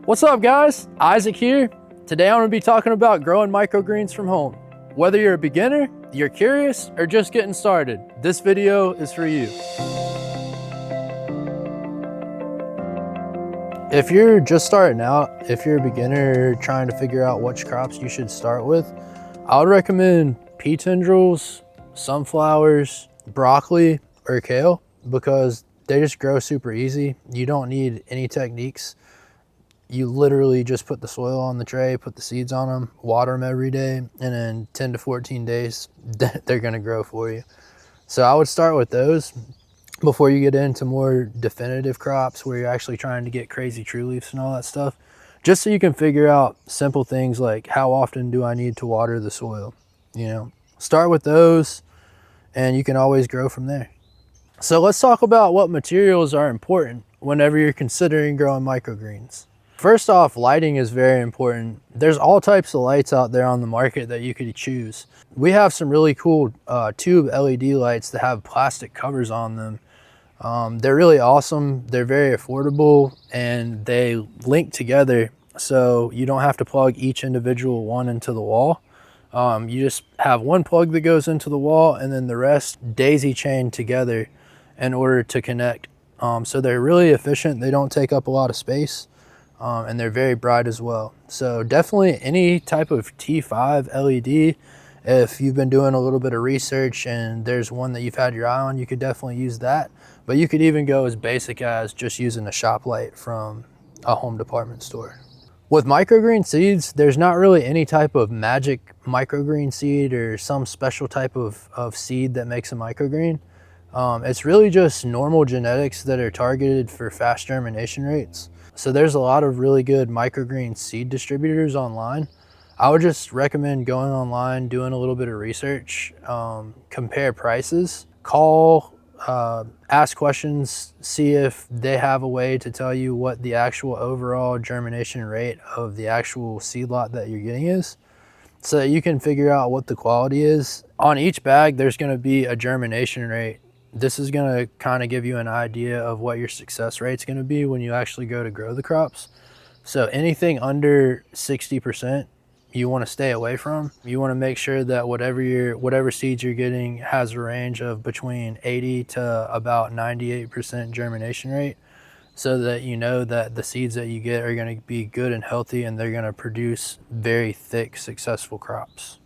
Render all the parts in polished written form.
What's up guys, Isaac here. Today I'm going to be talking about growing microgreens from home. Whether you're a beginner, you're curious, or just getting started, this video is for you. If you're just starting out, if you're a beginner trying to figure out which crops you should start with, I would recommend pea tendrils, sunflowers, broccoli, or kale because they just grow super easy. You don't need any techniques. You literally just put the soil on the tray, put the seeds on them, water them every day, and in 10 to 14 days, they're gonna grow for you. So I would start with those before you get into more definitive crops where you're actually trying to get crazy true leaves and all that stuff, just so you can figure out simple things like how often do I need to water the soil? You know, start with those and you can always grow from there. So let's talk about what materials are important whenever you're considering growing microgreens. First off, lighting is very important. There's all types of lights out there on the market that you could choose. We have some really cool tube LED lights that have plastic covers on them. They're really awesome. They're very affordable and they link together so you don't have to plug each individual one into the wall. You just have one plug that goes into the wall and then the rest daisy chain together in order to connect. So they're really efficient. They don't take up a lot of space. And they're very bright as well. So definitely any type of T5 LED, if you've been doing a little bit of research and there's one that you've had your eye on, you could definitely use that. But you could even go as basic as just using a shop light from a home department store. With microgreen seeds, there's not really any type of magic microgreen seed or some special type of seed that makes a microgreen. It's really just normal genetics that are targeted for fast germination rates. So there's a lot of really good microgreen seed distributors online. I would just recommend going online, doing a little bit of research, compare prices, call, ask questions, see if they have a way to tell you what the actual overall germination rate of the actual seed lot that you're getting is, so that you can figure out what the quality is. On each bag, there's gonna be a germination rate. This is gonna kind of give you an idea of what your success rate's gonna be when you actually go to grow the crops. So anything under 60%, you wanna stay away from. You wanna make sure that whatever seeds you're getting has a range of between 80 to about 98% germination rate, so that you know that the seeds that you get are gonna be good and healthy and they're gonna produce very thick, successful crops.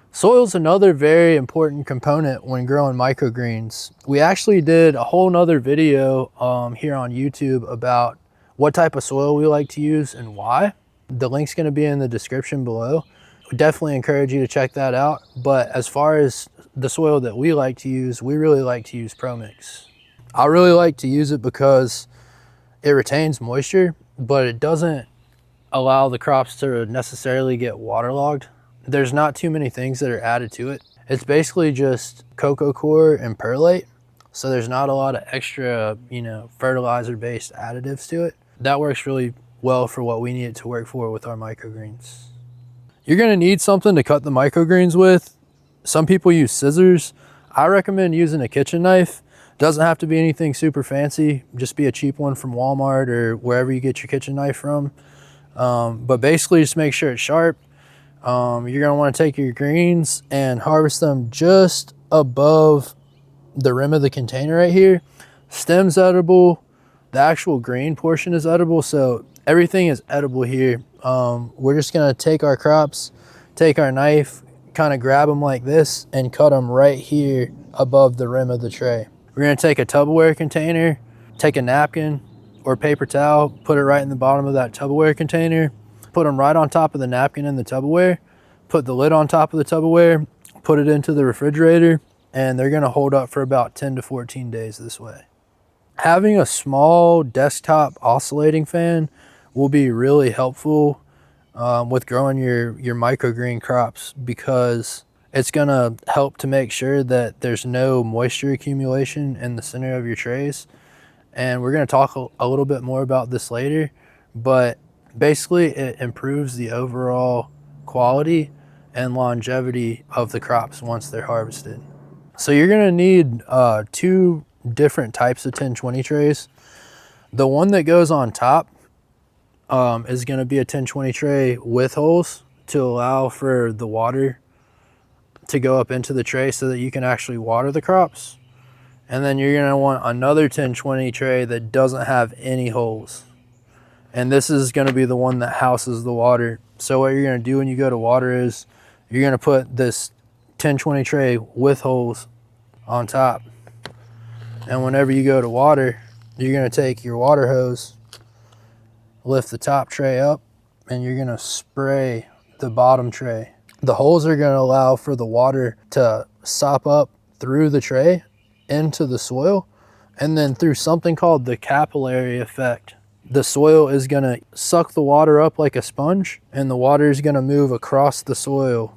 Soil's another very important component when growing microgreens. We actually did a whole nother video here on YouTube about what type of soil we like to use and why. The link's gonna be in the description below. We definitely encourage you to check that out. But as far as the soil that we like to use, we really like to use ProMix. I really like to use it because it retains moisture, but it doesn't allow the crops to necessarily get waterlogged. There's not too many things that are added to it. It's basically just cocoa coir and perlite. So there's not a lot of extra, fertilizer-based additives to it. That works really well for what we need it to work for with our microgreens. You're gonna need something to cut the microgreens with. Some people use scissors. I recommend using a kitchen knife. Doesn't have to be anything super fancy. Just be a cheap one from Walmart or wherever you get your kitchen knife from. But basically just make sure it's sharp. You're gonna want to take your greens and harvest them just above the rim of the container right here. Stem's edible, the actual green portion is edible, so everything is edible here. We're just gonna take our crops, take our knife, kind of grab them like this and cut them right here above the rim of the tray. We're gonna take a Tupperware container, take a napkin or paper towel, put it right in the bottom of that Tupperware container, put them right on top of the napkin in the Tupperware, put the lid on top of the Tupperware, put it into the refrigerator, and they're gonna hold up for about 10 to 14 days this way. Having a small desktop oscillating fan will be really helpful with growing your microgreen crops, because it's gonna help to make sure that there's no moisture accumulation in the center of your trays. And we're gonna talk a little bit more about this later, but basically it improves the overall quality and longevity of the crops once they're harvested. So you're gonna need two different types of 1020 trays. The one that goes on top is going to be a 10-20 tray with holes to allow for the water to go up into the tray so that you can actually water the crops. And then you're going to want another 10-20 tray that doesn't have any holes. And this is going to be the one that houses the water. So what you're going to do when you go to water is you're going to put this 10-20 tray with holes on top. And whenever you go to water, you're going to take your water hose, lift the top tray up, and you're going to spray the bottom tray. The holes are going to allow for the water to sop up through the tray into the soil, and then through something called the capillary effect, the soil is going to suck the water up like a sponge, and the water is going to move across the soil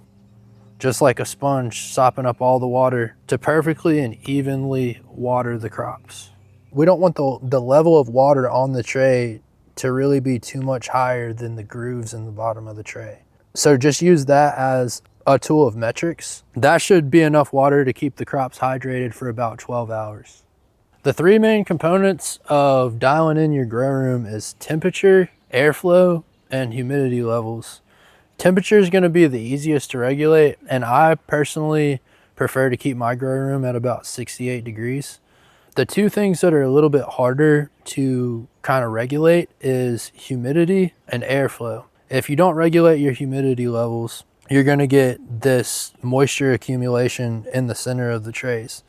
just like a sponge, sopping up all the water to perfectly and evenly water the crops. We don't want the level of water on the tray to really be too much higher than the grooves in the bottom of the tray. So just use that as a tool of metrics. That should be enough water to keep the crops hydrated for about 12 hours. The three main components of dialing in your grow room is temperature, airflow, and humidity levels. Temperature is going to be the easiest to regulate, and I personally prefer to keep my grow room at about 68 degrees. The two things that are a little bit harder to kind of regulate is humidity and airflow. If you don't regulate your humidity levels, you're going to get this moisture accumulation in the center of the trays.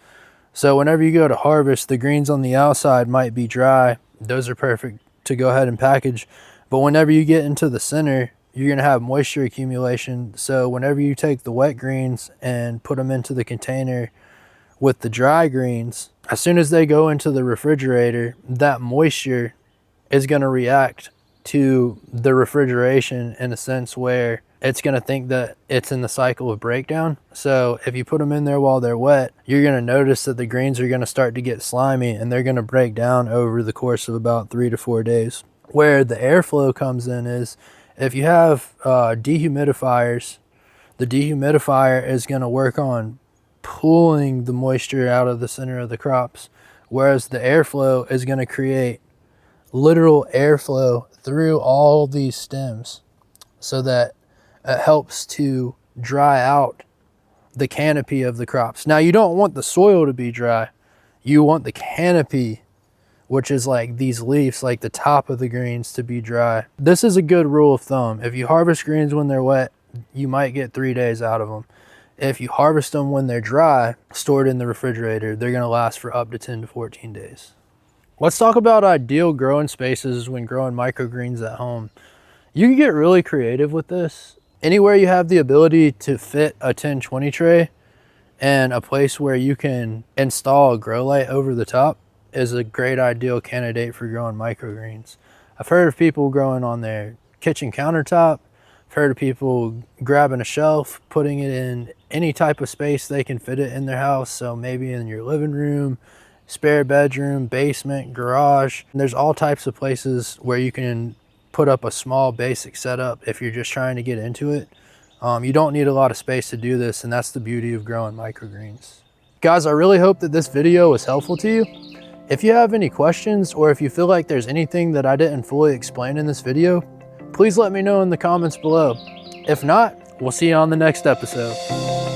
So whenever you go to harvest, the greens on the outside might be dry. Those are perfect to go ahead and package. But whenever you get into the center, you're going to have moisture accumulation. So whenever you take the wet greens and put them into the container with the dry greens, as soon as they go into the refrigerator, that moisture is going to react to the refrigeration in a sense where it's going to think that it's in the cycle of breakdown. So if you put them in there while they're wet, you're going to notice that the greens are going to start to get slimy, and they're going to break down over the course of about 3 to 4 days. Where the airflow comes in is if you have dehumidifiers, the dehumidifier is going to work on pulling the moisture out of the center of the crops, whereas the airflow is going to create literal airflow through all these stems so that it helps to dry out the canopy of the crops. Now, you don't want the soil to be dry. You want the canopy, which is like these leaves, like the top of the greens, to be dry. This is a good rule of thumb. If you harvest greens when they're wet, you might get 3 days out of them. If you harvest them when they're dry, stored in the refrigerator, they're going to last for up to 10 to 14 days. Let's talk about ideal growing spaces when growing microgreens at home. You can get really creative with this. Anywhere you have the ability to fit a 10-20 tray and a place where you can install a grow light over the top is a great ideal candidate for growing microgreens. I've heard of people growing on their kitchen countertop. I've heard of people grabbing a shelf, putting it in any type of space they can fit it in their house. So maybe in your living room, spare bedroom, basement, garage. And there's all types of places where you can put up a small basic setup if you're just trying to get into it. You don't need a lot of space to do this, and that's the beauty of growing microgreens. Guys, I really hope that this video was helpful to you. If you have any questions, or if you feel like there's anything that I didn't fully explain in this video, please let me know in the comments below. If not, we'll see you on the next episode.